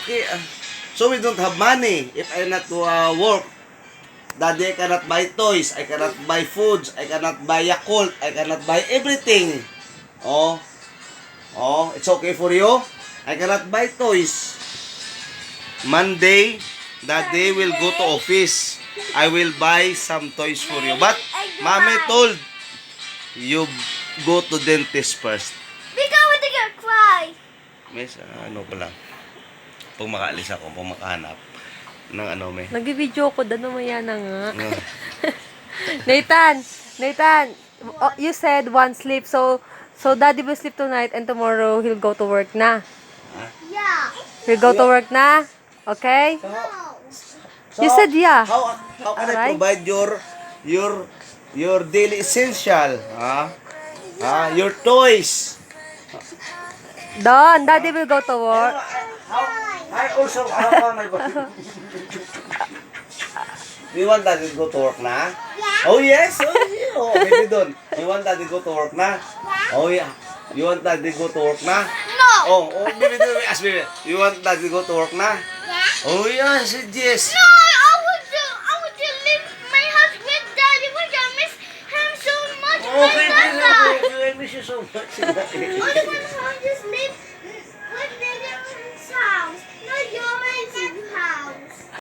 okay. So we don't have money if I not work. Daddy, I cannot buy toys. I cannot buy foods. I cannot buy Yakult. I cannot buy everything. Oh. Oh, it's okay for you? I cannot buy toys. Monday, Daddy will go to office. I will buy some toys for you. But, Mommy told you go to dentist first. Because when they get cry. Miss, ano ko lang. Pag makaalis ako, pag makahanap ng ano, may. Nag-video ko, dano mo yan na nga. No. Nathan, oh, you said one sleep, so Daddy will sleep tonight and tomorrow he'll go to work na. Yeah. He'll go to work na? Okay? So, You said yeah. How can I Alright. provide your daily essential? Your toys. Don, Daddy will go to work. I also Do you want Daddy to go to work na? Yeah. Oh yes. Oh, baby Don. You want Daddy to go to work na? Oh yeah. You want Daddy to go to work na? No. Oh, baby Don, ask me. You want Daddy to go to work na? Yeah. Oh yes, yes. No, I would leave my house with Daddy. Because I miss him so much. Okay, My Dada. I miss you so much. Only one house just live